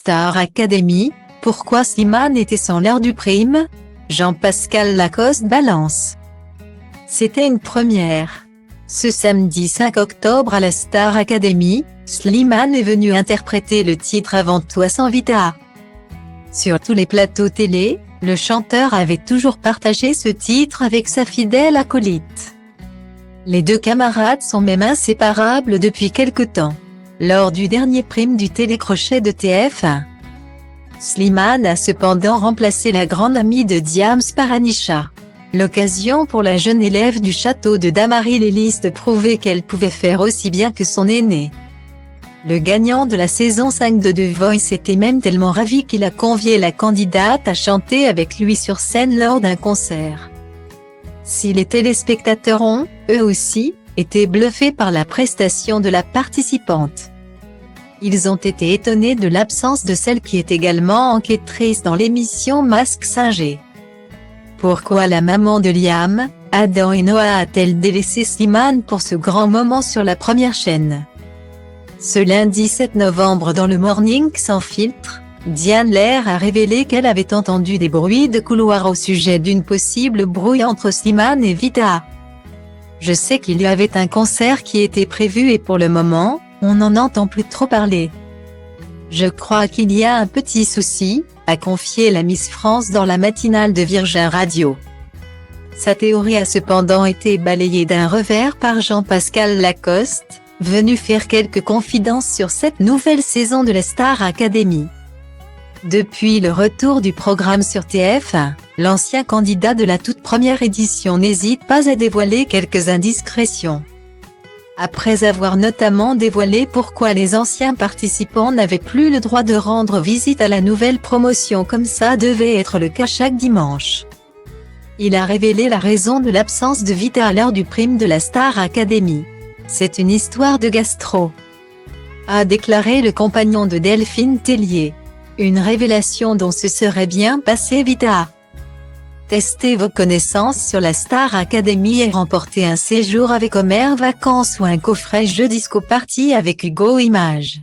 Star Academy, pourquoi Slimane était sans l'heure du prime? Jean-Pascal Lacoste balance. C'était une première. Ce samedi 5 octobre à la Star Academy, Slimane est venu interpréter le titre Avant toi sans Vita. Sur tous les plateaux télé, le chanteur avait toujours partagé ce titre avec sa fidèle acolyte. Les deux camarades sont même inséparables depuis quelque temps. Lors du dernier prime du télécrochet de TF1, Slimane a cependant remplacé la grande amie de Diams par Anisha. L'occasion pour la jeune élève du château de Damary-les-Lys de prouver qu'elle pouvait faire aussi bien que son aîné. Le gagnant de la saison 5 de The Voice était même tellement ravi qu'il a convié la candidate à chanter avec lui sur scène lors d'un concert. Si les téléspectateurs ont, eux aussi, été bluffés par la prestation de la participante. Ils ont été étonnés de l'absence de celle qui est également enquêtrice dans l'émission Masque Singer. Pourquoi la maman de Liam, Adam et Noah a-t-elle délaissé Slimane pour ce grand moment sur la première chaîne? Ce lundi 7 novembre dans le Morning Sans Filtre, Diane Lair a révélé qu'elle avait entendu des bruits de couloir au sujet d'une possible brouille entre Slimane et Vita. Je sais qu'il y avait un concert qui était prévu et pour le moment, on n'en entend plus trop parler. Je crois qu'il y a un petit souci, a confié la Miss France dans la matinale de Virgin Radio. Sa théorie a cependant été balayée d'un revers par Jean-Pascal Lacoste, venu faire quelques confidences sur cette nouvelle saison de la Star Academy. Depuis le retour du programme sur TF1, l'ancien candidat de la toute première édition n'hésite pas à dévoiler quelques indiscrétions. Après avoir notamment dévoilé pourquoi les anciens participants n'avaient plus le droit de rendre visite à la nouvelle promotion comme ça devait être le cas chaque dimanche. Il a révélé la raison de l'absence de Vita à l'heure du prime de la Star Academy. C'est une histoire de gastro, a déclaré le compagnon de Delphine Tellier. Une révélation dont se serait bien passé Vita. Testez vos connaissances sur la Star Academy et remportez un séjour avec Homer Vacances ou un coffret jeu disco party avec Hugo Images.